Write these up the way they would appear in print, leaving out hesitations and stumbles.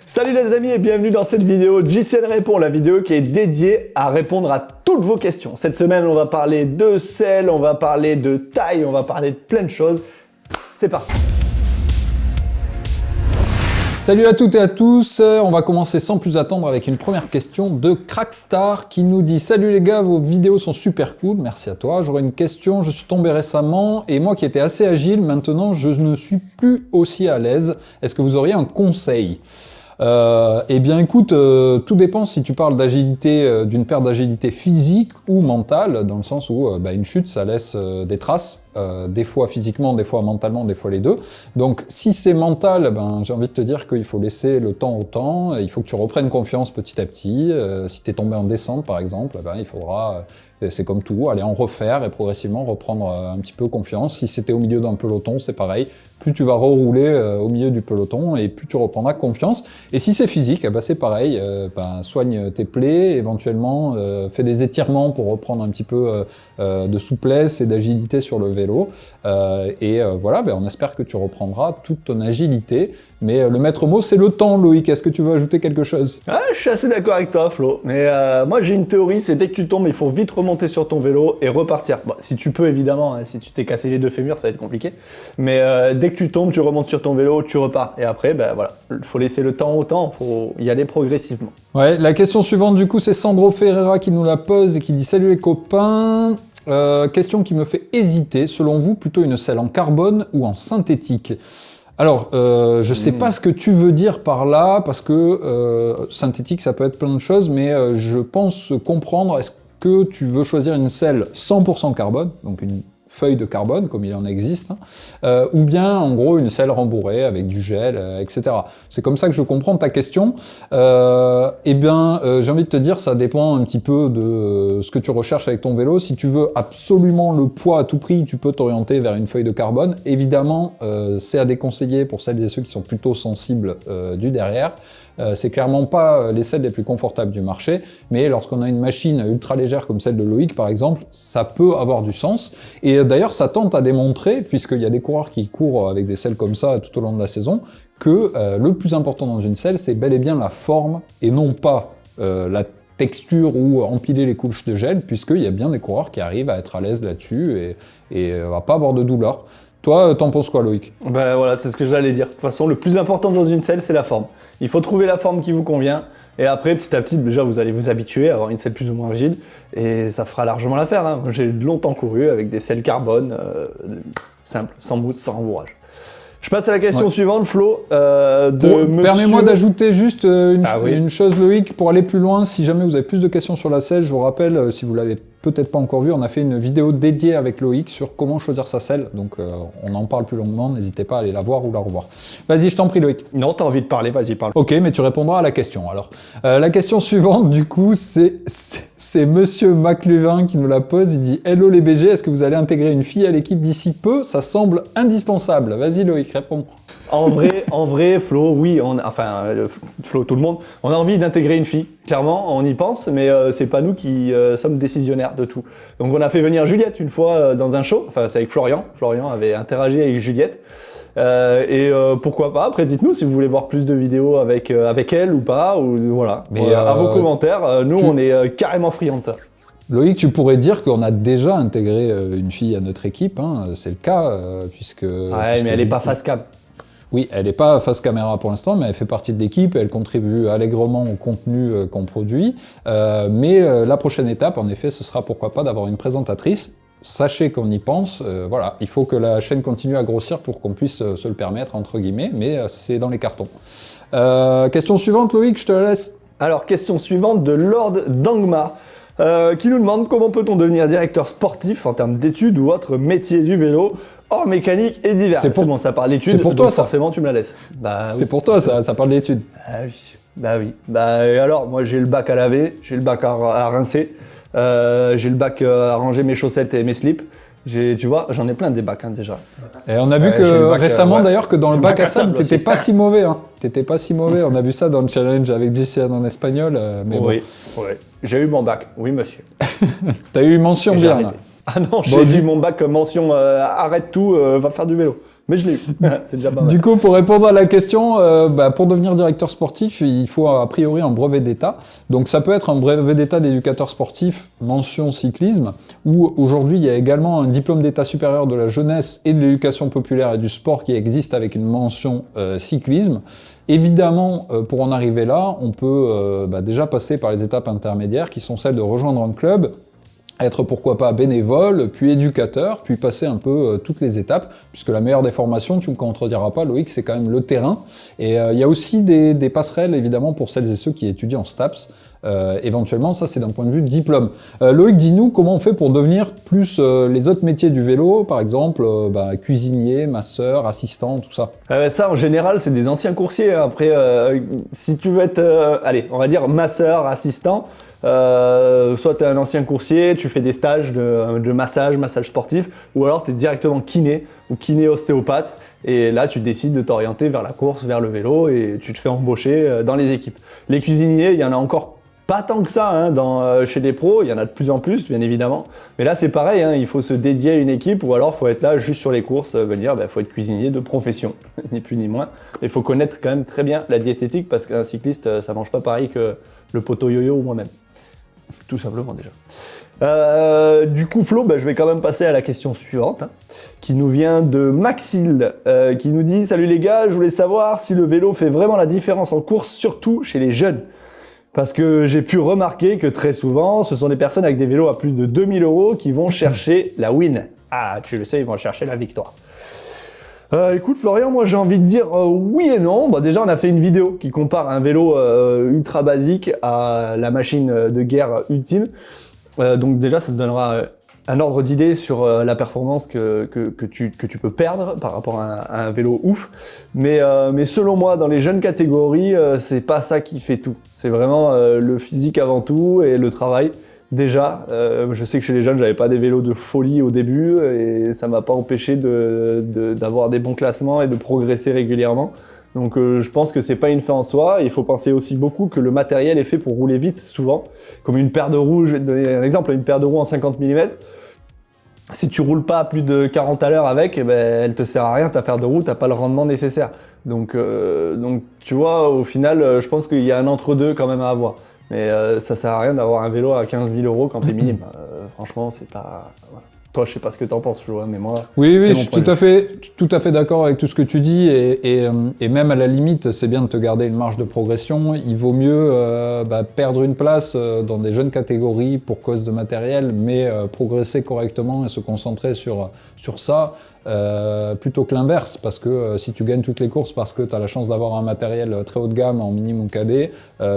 Salut les amis et bienvenue dans cette vidéo JCN Répond, la vidéo qui est dédiée à répondre à toutes vos questions. Cette semaine, on va parler de selle, on va parler de taille, on va parler de plein de choses. C'est parti. Salut à toutes et à tous, on va commencer sans plus attendre avec une première question de Crackstar qui nous dit « Salut les gars, vos vidéos sont super cool, merci à toi. J'aurais une question, je suis tombé récemment et moi qui étais assez agile, maintenant je ne suis plus aussi à l'aise. Est-ce que vous auriez un conseil ?» Eh bien écoute, tout dépend si tu parles d'agilité, d'une perte d'agilité physique ou mentale, dans le sens où une chute ça laisse des traces, des fois physiquement, des fois mentalement, des fois les deux. Donc si c'est mental, j'ai envie de te dire qu'il faut laisser le temps au temps, il faut que tu reprennes confiance petit à petit. Si tu es tombé en descente par exemple, il faudra, c'est comme tout, aller en refaire et progressivement reprendre un petit peu confiance. Si c'était au milieu d'un peloton, c'est pareil. Plus tu vas rerouler au milieu du peloton et plus tu reprendras confiance. Et si c'est physique, c'est pareil, soigne tes plaies, éventuellement fais des étirements pour reprendre un petit peu de souplesse et d'agilité sur le vélo. Voilà, on espère que tu reprendras toute ton agilité. Mais le maître mot, c'est le temps, Loïc. Est-ce que tu veux ajouter quelque chose ? Je suis assez d'accord avec toi, Flo. Mais moi, j'ai une théorie, c'est dès que tu tombes, il faut vite remonter sur ton vélo et repartir. Bon, si tu peux, évidemment, hein, si tu t'es cassé les deux fémurs, ça va être compliqué. Mais dès que tu tombes, tu remontes sur ton vélo, tu repars. Et après, voilà, il faut laisser le temps au temps, il faut y aller progressivement. Ouais, la question suivante, du coup, c'est Sandro Ferreira qui nous la pose et qui dit « Salut les copains ». Question qui me fait hésiter. Selon vous, plutôt une selle en carbone ou en synthétique ? Alors, je sais pas ce que tu veux dire par là, parce que synthétique, ça peut être plein de choses, mais je pense comprendre, est-ce que tu veux choisir une selle 100% carbone, donc une feuille de carbone, comme il en existe, ou bien, en gros, une selle rembourrée avec du gel, etc. C'est comme ça que je comprends ta question. J'ai envie de te dire, ça dépend un petit peu de ce que tu recherches avec ton vélo. Si tu veux absolument le poids à tout prix, tu peux t'orienter vers une feuille de carbone. Évidemment, c'est à déconseiller pour celles et ceux qui sont plutôt sensibles du derrière. C'est clairement pas les selles les plus confortables du marché, mais lorsqu'on a une machine ultra légère comme celle de Loïc par exemple, ça peut avoir du sens. Et d'ailleurs, ça tente à démontrer, puisqu'il y a des coureurs qui courent avec des selles comme ça tout au long de la saison, que le plus important dans une selle, c'est bel et bien la forme et non pas la texture ou empiler les couches de gel, puisqu'il y a bien des coureurs qui arrivent à être à l'aise là-dessus et à pas avoir de douleur. Toi, t'en penses quoi, Loïc ? Voilà, c'est ce que j'allais dire. De toute façon, le plus important dans une selle, c'est la forme. Il faut trouver la forme qui vous convient. Et après, petit à petit, déjà, vous allez vous habituer à avoir une selle plus ou moins rigide. Et ça fera largement l'affaire, hein. J'ai longtemps couru avec des selles carbone simples, sans mousse, sans rembourrage. Je passe à la question suivante, Flo. Permets-moi d'ajouter juste une chose, Loïc, pour aller plus loin. Si jamais vous avez plus de questions sur la selle, je vous rappelle, si vous l'avez peut-être pas encore vu, on a fait une vidéo dédiée avec Loïc sur comment choisir sa selle. Donc on en parle plus longuement, n'hésitez pas à aller la voir ou la revoir. Vas-y, je t'en prie, Loïc. Non, t'as envie de parler, vas-y, parle. Ok, mais tu répondras à la question alors. La question suivante, du coup, c'est Monsieur McLuvin qui nous la pose. Il dit « Hello les BG, est-ce que vous allez intégrer une fille à l'équipe d'ici peu ? Ça semble indispensable. » Vas-y Loïc, réponds. En vrai, Flo, oui, Flo, tout le monde, on a envie d'intégrer une fille, clairement, on y pense, mais c'est pas nous qui sommes décisionnaires de tout. Donc on a fait venir Juliette une fois dans un show, c'est avec Florian. Florian avait interagi avec Juliette. Pourquoi pas, après dites-nous si vous voulez voir plus de vidéos avec elle ou pas, ou voilà. Mais à vos commentaires, on est carrément friands de ça. Loïc, tu pourrais dire qu'on a déjà intégré une fille à notre équipe, hein. C'est le cas, puisque mais elle est pas face cam. Oui, elle n'est pas face caméra pour l'instant, mais elle fait partie de l'équipe, elle contribue allègrement au contenu qu'on produit. Mais la prochaine étape, en effet, ce sera pourquoi pas d'avoir une présentatrice. Sachez qu'on y pense, voilà, il faut que la chaîne continue à grossir pour qu'on puisse se le permettre, entre guillemets, mais c'est dans les cartons. Question suivante, Loïc, je te la laisse. Alors, question suivante de Lord Dangma, qui nous demande comment peut-on devenir directeur sportif en termes d'études ou autre métier du vélo, hors mécanique et divers. C'est bon, ça parle d'études, c'est pour toi, ça. Forcément tu me la laisses. C'est pour toi, ça parle d'études. Oui. Et alors, moi j'ai le bac à laver, j'ai le bac à rincer, j'ai le bac à ranger mes chaussettes et mes slips. Tu vois, j'en ai plein des bacs déjà. Et on a vu que récemment d'ailleurs que dans le bac à sable, t'étais pas si mauvais. Hein. T'étais pas si mauvais, on a vu ça dans le challenge avec JCN en espagnol. Mais oui, j'ai eu mon bac, oui monsieur. T'as eu mention bien là. Ah non, j'ai eu mon bac mention arrête tout, va faire du vélo. Mais je l'ai eu, c'est déjà pas mal. Du coup, pour répondre à la question, pour devenir directeur sportif, il faut a priori un brevet d'État. Donc ça peut être un brevet d'État d'éducateur sportif, mention cyclisme, ou aujourd'hui il y a également un diplôme d'État supérieur de la jeunesse et de l'éducation populaire et du sport qui existe avec une mention cyclisme. Évidemment, pour en arriver là, on peut déjà passer par les étapes intermédiaires qui sont celles de rejoindre un club, être pourquoi pas bénévole, puis éducateur, puis passer un peu toutes les étapes, puisque la meilleure des formations, tu me contrediras pas Loïc, c'est quand même le terrain. Et il y a aussi des passerelles évidemment pour celles et ceux qui étudient en STAPS. Éventuellement, ça c'est d'un point de vue diplôme. Loïc, dis-nous comment on fait pour devenir plus les autres métiers du vélo, par exemple cuisinier, masseur, assistant, tout ça. Ça en général c'est des anciens coursiers. Après, si tu veux être, on va dire masseur, assistant, soit tu es un ancien coursier, tu fais des stages de massage sportif, ou alors tu es directement kiné ou kiné ostéopathe, et là tu décides de t'orienter vers la course, vers le vélo, et tu te fais embaucher dans les équipes. Les cuisiniers, il y en a encore pas tant que ça chez les pros, il y en a de plus en plus bien évidemment, mais là c'est pareil, il faut se dédier à une équipe, ou alors il faut être là juste sur les courses, faut être cuisinier de profession, ni plus ni moins. Il faut connaître quand même très bien la diététique, parce qu'un cycliste ça mange pas pareil que le poteau yo-yo ou moi-même. Tout simplement déjà. Du coup Flo, je vais quand même passer à la question suivante, qui nous vient de Maxile, qui nous dit « Salut les gars, je voulais savoir si le vélo fait vraiment la différence en course, surtout chez les jeunes. Parce que j'ai pu remarquer que très souvent, ce sont des personnes avec des vélos à plus de 2000 € qui vont chercher la win. Ah, tu le sais, ils vont chercher la victoire. » Écoute Florian, moi j'ai envie de dire oui et non. Déjà on a fait une vidéo qui compare un vélo ultra basique à la machine de guerre ultime. Donc déjà ça te donnera un ordre d'idée sur la performance que tu peux perdre par rapport à un vélo ouf. Mais selon moi, dans les jeunes catégories, c'est pas ça qui fait tout. C'est vraiment le physique avant tout et le travail. Déjà, je sais que chez les jeunes, j'avais pas des vélos de folie au début et ça m'a pas empêché d'avoir des bons classements et de progresser régulièrement. Donc je pense que c'est pas une fin en soi. Il faut penser aussi beaucoup que le matériel est fait pour rouler vite, souvent. Comme une paire de roues, je vais te donner un exemple, une paire de roues en 50 mm. Si tu roules pas à plus de 40 à l'heure avec, elle te sert à rien, ta paire de roues, t'as pas le rendement nécessaire. Donc tu vois, au final, je pense qu'il y a un entre-deux quand même à avoir. Mais ça sert à rien d'avoir un vélo à 15 000 € quand t'es minime. Franchement, c'est pas... Voilà. Toi, je sais pas ce que t'en penses, Flo, mais moi... Oui, je suis tout à fait d'accord avec tout ce que tu dis, et même à la limite, c'est bien de te garder une marge de progression. Il vaut mieux perdre une place dans des jeunes catégories pour cause de matériel, mais progresser correctement et se concentrer sur ça, plutôt que l'inverse, parce que si tu gagnes toutes les courses parce que tu as la chance d'avoir un matériel très haut de gamme en minime ou cadet,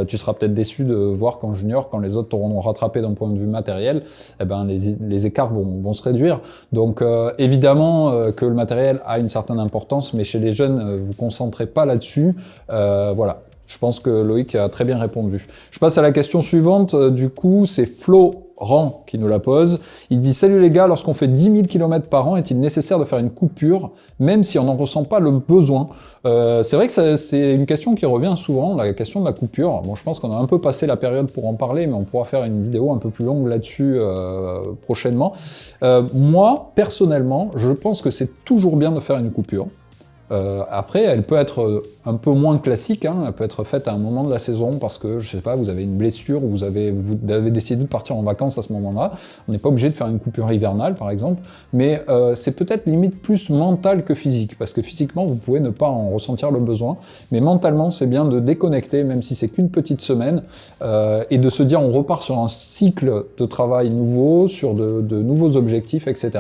tu seras peut-être déçu de voir qu'en junior, quand les autres t'auront rattrapé d'un point de vue matériel, les écarts vont se réduire. Donc évidemment que le matériel a une certaine importance, mais chez les jeunes, vous concentrez pas là-dessus. Voilà. Je pense que Loïc a très bien répondu. Je passe à la question suivante. Du coup, c'est Florent qui nous la pose. Il dit « Salut les gars, lorsqu'on fait 10 000 km par an, est-il nécessaire de faire une coupure, même si on n'en ressent pas le besoin ?» C'est vrai que c'est une question qui revient souvent, la question de la coupure. Bon, je pense qu'on a un peu passé la période pour en parler, mais on pourra faire une vidéo un peu plus longue là-dessus prochainement. Moi, personnellement, je pense que c'est toujours bien de faire une coupure. Après, elle peut être un peu moins classique, elle peut être faite à un moment de la saison parce que, je sais pas, vous avez une blessure ou vous avez décidé de partir en vacances à ce moment-là. On n'est pas obligé de faire une coupure hivernale, par exemple, mais c'est peut-être limite plus mental que physique, parce que physiquement, vous pouvez ne pas en ressentir le besoin, mais mentalement, c'est bien de déconnecter, même si c'est qu'une petite semaine, et de se dire on repart sur un cycle de travail nouveau, sur de nouveaux objectifs, etc.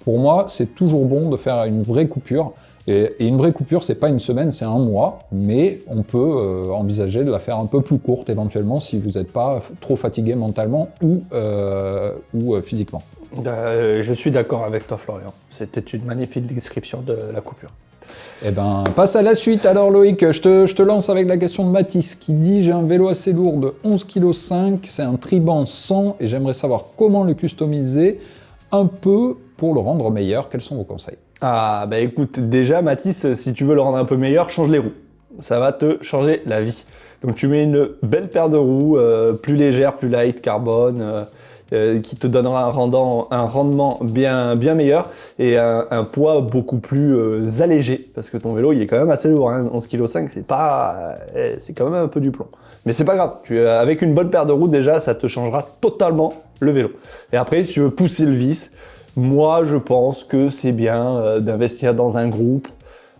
Pour moi, c'est toujours bon de faire une vraie coupure. Et une vraie coupure, c'est pas une semaine, c'est un mois, mais on peut envisager de la faire un peu plus courte éventuellement si vous n'êtes pas trop fatigué mentalement ou physiquement. Je suis d'accord avec toi, Florian. C'était une magnifique description de la coupure. Eh ben, passe à la suite alors Loïc. Je te lance avec la question de Mathis qui dit « J'ai un vélo assez lourd de 11,5 kg, c'est un Triban 100 et j'aimerais savoir comment le customiser un peu pour le rendre meilleur. Quels sont vos conseils ?» Ah bah écoute, déjà Mathis, si tu veux le rendre un peu meilleur, change les roues. Ça va te changer la vie. Donc tu mets une belle paire de roues, plus légère, plus light, carbone, qui te donnera un rendement bien meilleur et un poids beaucoup plus allégé, parce que ton vélo il est quand même assez lourd, hein, 11,5 kg, c'est quand même un peu du plomb. Mais c'est pas grave, avec une bonne paire de roues déjà, ça te changera totalement le vélo. Et après, si tu veux pousser le vice, moi je pense que c'est bien d'investir dans un groupe.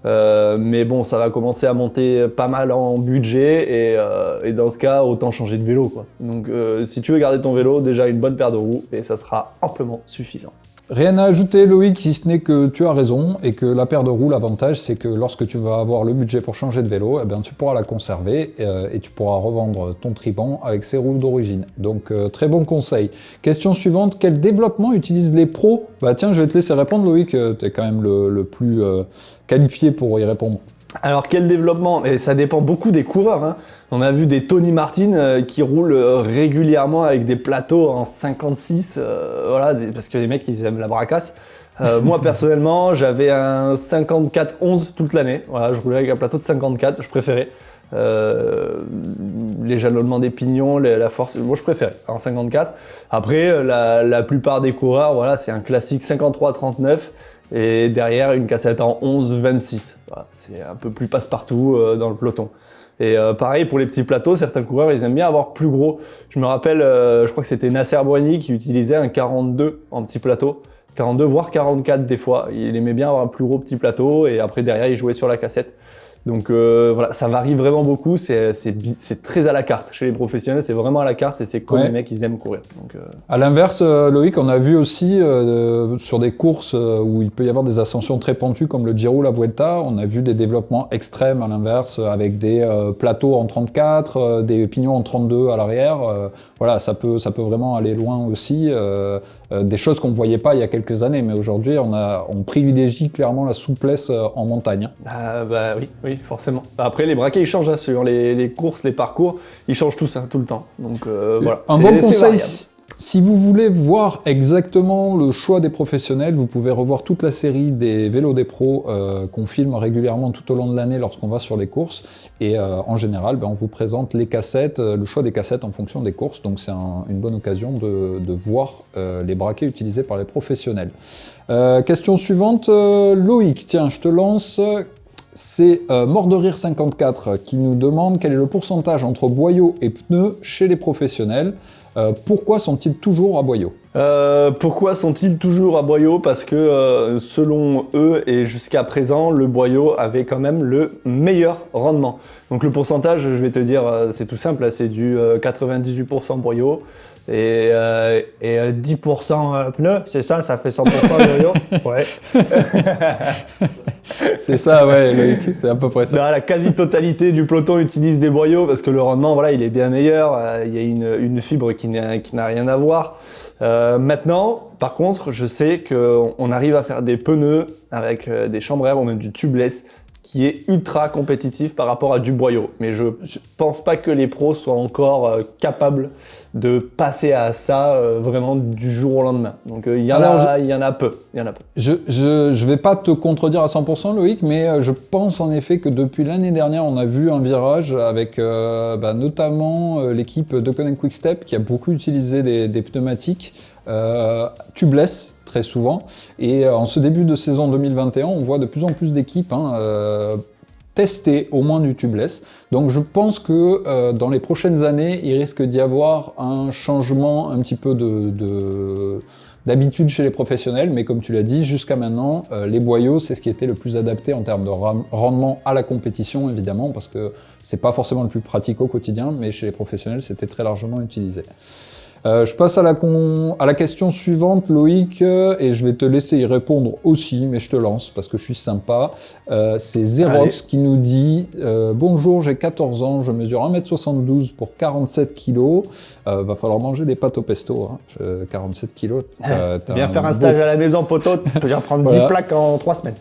Mais bon, ça va commencer à monter pas mal en budget et dans ce cas, autant changer de vélo, quoi. Donc si tu veux garder ton vélo, déjà une bonne paire de roues et ça sera amplement suffisant. Rien à ajouter, Loïc, si ce n'est que tu as raison et que la paire de roues, l'avantage, c'est que lorsque tu vas avoir le budget pour changer de vélo, eh bien, tu pourras la conserver et tu pourras revendre ton triban avec ses roues d'origine. Donc, très bon conseil. Question suivante, quel développement utilisent les pros? Bah tiens, je vais te laisser répondre, Loïc, tu es quand même le plus qualifié pour y répondre. Alors quel développement? Et ça dépend beaucoup des coureurs, hein. On a vu des Tony Martin qui roulent régulièrement avec des plateaux en 56, voilà, parce que les mecs ils aiment la bracasse. Moi personnellement j'avais un 54-11 toute l'année, voilà, je roulais avec un plateau de 54, je préférais. Les jalonnements des pignons, la force, moi je préférais en 54. Après la plupart des coureurs, voilà, c'est un classique 53-39. Et derrière, une cassette en 11-26. Voilà, c'est un peu plus passe-partout dans le peloton. Et pareil, pour les petits plateaux, certains coureurs, ils aiment bien avoir plus gros. Je me rappelle, je crois que c'était Nasser Boigny qui utilisait un 42 en petit plateau. 42, voire 44 des fois. Il aimait bien avoir un plus gros petit plateau. Et après, derrière, il jouait sur la cassette. Donc voilà, ça varie vraiment beaucoup, c'est très à la carte. Chez les professionnels, c'est vraiment à la carte et c'est comme les mecs, ils aiment courir. Donc, À l'inverse, Loïc, on a vu aussi sur des courses où il peut y avoir des ascensions très pentues comme le Giro, la Vuelta, on a vu des développements extrêmes à l'inverse avec des plateaux en 34, des pignons en 32 à l'arrière. Voilà, ça peut vraiment aller loin aussi. Des choses qu'on ne voyait pas il y a quelques années, mais aujourd'hui, on privilégie clairement la souplesse en montagne. Bah oui, forcément. Après, les braquets, ils changent, hein, suivant les courses, les parcours, ils changent tous, hein, tout le temps. Donc voilà. Un bon conseil, si vous voulez voir exactement le choix des professionnels, vous pouvez revoir toute la série des vélos des pros qu'on filme régulièrement tout au long de l'année lorsqu'on va sur les courses. Et en général, on vous présente les cassettes, le choix des cassettes en fonction des courses. Donc c'est une bonne occasion de voir les braquets utilisés par les professionnels. Question suivante, Loïc, tiens, je te lance. C'est Mort de Rire 54 qui nous demande quel est le pourcentage entre boyaux et pneus chez les professionnels. Pourquoi sont-ils toujours à boyaux? Pourquoi sont-ils toujours à boyaux? Parce que selon eux et jusqu'à présent, le boyau avait quand même le meilleur rendement. Donc le pourcentage, je vais te dire, c'est tout simple, c'est du 98% boyau et 10% pneus, c'est ça fait 100% boyau. Ouais. C'est ça, ouais, Loïc, c'est à peu près ça. Non, la quasi-totalité du peloton utilise des boyaux parce que le rendement, voilà, il est bien meilleur. Il y a une fibre qui n'a rien à voir. Maintenant, par contre, je sais qu'on arrive à faire des pneus avec des chambres air ou même du tubeless qui est ultra compétitif par rapport à du boyau. Mais je pense pas que les pros soient encore capables de passer à ça vraiment du jour au lendemain. Donc il y en a peu. Je vais pas te contredire à 100% Loïc, mais je pense en effet que depuis l'année dernière, on a vu un virage avec notamment l'équipe de Connect Quick Step qui a beaucoup utilisé des pneumatiques tubeless très souvent. Et en ce début de saison 2021, on voit de plus en plus d'équipes tester au moins du tubeless. Donc je pense que dans les prochaines années, il risque d'y avoir un changement un petit peu d'habitude chez les professionnels, mais comme tu l'as dit, jusqu'à maintenant, les boyaux, c'est ce qui était le plus adapté en termes de rendement à la compétition, évidemment, parce que c'est pas forcément le plus pratique au quotidien, mais chez les professionnels, c'était très largement utilisé. Je passe à la question suivante, Loïc, et je vais te laisser y répondre aussi, mais je te lance parce que je suis sympa. C'est Xerox qui nous dit « Bonjour, j'ai 14 ans, je mesure 1m72 pour 47 kg. Va falloir manger des pâtes au pesto, hein. 47 kg. Viens faire un stage à la maison, poteau, tu peux prendre 10 plaques en 3 semaines. »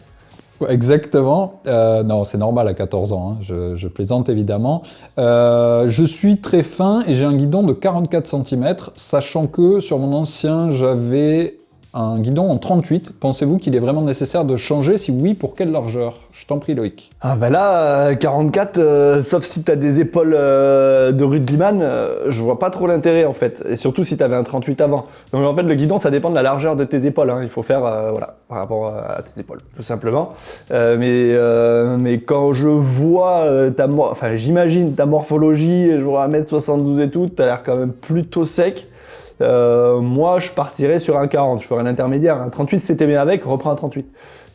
Exactement. Non, c'est normal à 14 ans, hein. Je plaisante évidemment. Je suis très fin et j'ai un guidon de 44 cm, sachant que sur mon ancien, j'avais un guidon en 38, pensez-vous qu'il est vraiment nécessaire de changer? Si oui, pour quelle largeur? Je t'en prie Loïc. Ah bah là, 44, sauf si t'as des épaules de rugbyman, je vois pas trop l'intérêt en fait. Et surtout si t'avais un 38 avant. Donc en fait, le guidon, ça dépend de la largeur de tes épaules. Hein. Il faut faire, voilà, par rapport à tes épaules, tout simplement. Mais quand je vois j'imagine ta morphologie, je vois 1m72 et tout, t'as l'air quand même plutôt sec. Moi, je partirais sur un 40, je ferais un intermédiaire. Un 38, si t'es bien avec, reprends un 38.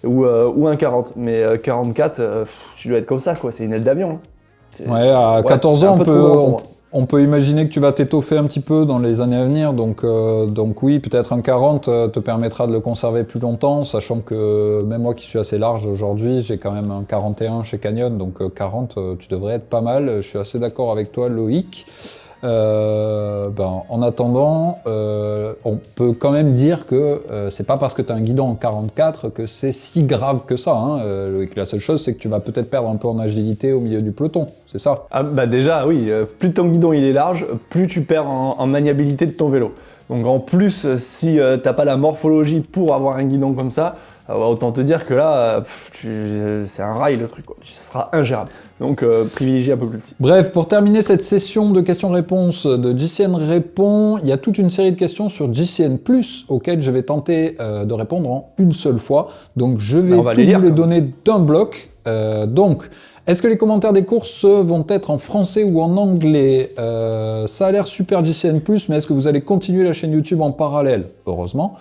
Ou un 40. Mais 44, tu dois être comme ça, quoi. C'est une aile d'avion. Hein. Ouais, à 14 ans, on on peut imaginer que tu vas t'étoffer un petit peu dans les années à venir. Donc oui, peut-être un 40 te permettra de le conserver plus longtemps, sachant que même moi qui suis assez large aujourd'hui, j'ai quand même un 41 chez Canyon. Donc 40, tu devrais être pas mal. Je suis assez d'accord avec toi, Loïc. En attendant, on peut quand même dire que c'est pas parce que tu as un guidon en 44 que c'est si grave que ça. Hein, Loïc. La seule chose, c'est que tu vas peut-être perdre un peu en agilité au milieu du peloton, c'est ça? Ah bah déjà, oui, plus ton guidon il est large, plus tu perds en maniabilité de ton vélo. Donc en plus, si t'as pas la morphologie pour avoir un guidon comme ça, autant te dire que là, c'est un rail le truc, quoi. Ce sera ingérable. Donc privilégie un peu plus petit. Bref, pour terminer cette session de questions-réponses de JCN Répond, il y a toute une série de questions sur JCN+, auxquelles je vais tenter de répondre en une seule fois. Donc je vais vous les donner d'un bloc. Est-ce que les commentaires des courses vont être en français ou en anglais? Ça a l'air super JCN+, mais est-ce que vous allez continuer la chaîne YouTube en parallèle? Heureusement.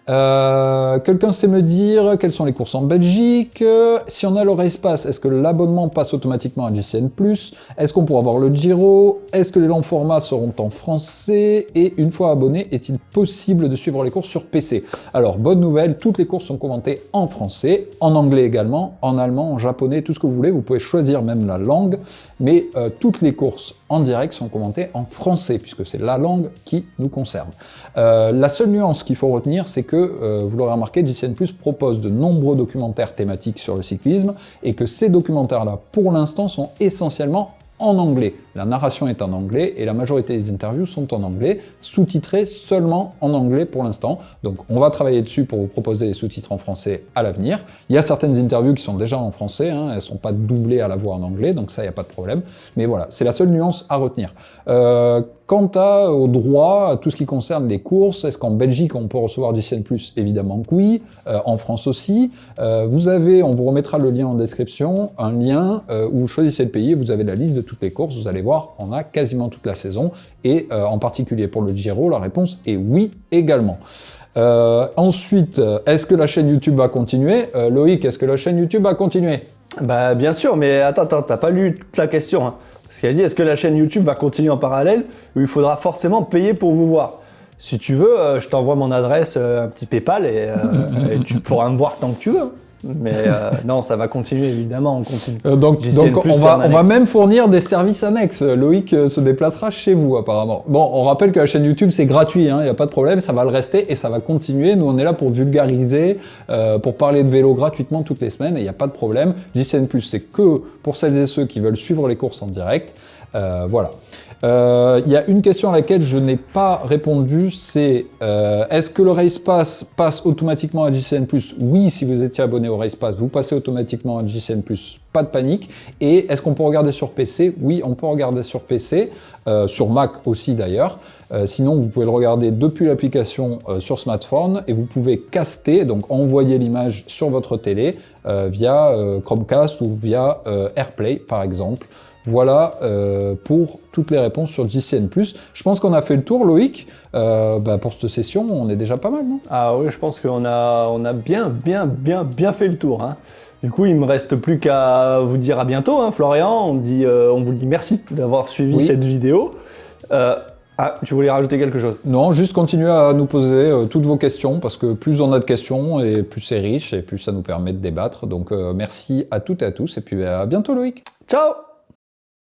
Quelqu'un sait me dire quelles sont les courses en Belgique? Si on a le Race Pass, est-ce que l'abonnement passe automatiquement à JCN+? Est-ce qu'on pourra voir le Giro? Est-ce que les longs formats seront en français? Et une fois abonné, est-il possible de suivre les courses sur PC? Alors, bonne nouvelle, toutes les courses sont commentées en français, en anglais également, en allemand, en japonais, tout ce que vous voulez. Vous pouvez choisir même la langue, mais toutes les courses en direct sont commentées en français, puisque c'est la langue qui nous concerne. La seule nuance qu'il faut retenir, c'est que, vous l'aurez remarqué, JCN+ propose de nombreux documentaires thématiques sur le cyclisme, et que ces documentaires-là, pour l'instant, sont essentiellement en anglais. La narration est en anglais et la majorité des interviews sont en anglais, sous-titrées seulement en anglais pour l'instant. Donc on va travailler dessus pour vous proposer des sous-titres en français à l'avenir. Il y a certaines interviews qui sont déjà en français, hein, elles ne sont pas doublées à la voix en anglais, donc ça, il n'y a pas de problème. Mais voilà, c'est la seule nuance à retenir. Quant au droit, à tout ce qui concerne les courses, est-ce qu'en Belgique on peut recevoir JCN+? Évidemment que oui, en France aussi. On vous remettra le lien en description, un lien où vous choisissez le pays et vous avez la liste de toutes les courses. Vous allez voir, on a quasiment toute la saison et en particulier pour le Giro, la réponse est oui également. Ensuite, est-ce que la chaîne YouTube va continuer? Loïc, est-ce que la chaîne YouTube va continuer? Bah bien sûr, mais attends, t'as pas lu toute la question. Hein. Parce qu'elle dit, est-ce que la chaîne YouTube va continuer en parallèle ou il faudra forcément payer pour vous voir? Si tu veux, je t'envoie mon adresse, un petit PayPal et tu pourras me voir tant que tu veux. Mais non, ça va continuer, évidemment, on continue. Donc on va même fournir des services annexes. Loïc se déplacera chez vous, apparemment. Bon, on rappelle que la chaîne YouTube, c'est gratuit, hein, y a pas de problème, ça va le rester et ça va continuer. Nous, on est là pour vulgariser, pour parler de vélo gratuitement toutes les semaines et il n'y a pas de problème. JCN+, c'est que pour celles et ceux qui veulent suivre les courses en direct. Voilà. Il y a une question à laquelle je n'ai pas répondu, c'est est-ce que le Race Pass passe automatiquement à JCN+? Oui, si vous étiez abonné au Race Pass, vous passez automatiquement à JCN+, pas de panique. Et est-ce qu'on peut regarder sur PC? Oui, on peut regarder sur PC, sur Mac aussi d'ailleurs. Sinon, vous pouvez le regarder depuis l'application sur smartphone et vous pouvez caster, donc envoyer l'image sur votre télé via Chromecast ou via AirPlay par exemple. Voilà pour toutes les réponses sur JCN+. Je pense qu'on a fait le tour, Loïc. Pour cette session, on est déjà pas mal, non? Ah oui, je pense qu'on a bien fait le tour. Hein. Du coup, il me reste plus qu'à vous dire à bientôt, hein, Florian. On vous dit merci d'avoir suivi cette vidéo. Tu voulais rajouter quelque chose? Non, juste continuez à nous poser toutes vos questions, parce que plus on a de questions, et plus c'est riche, et plus ça nous permet de débattre. Donc merci à toutes et à tous, et puis à bientôt, Loïc. Ciao!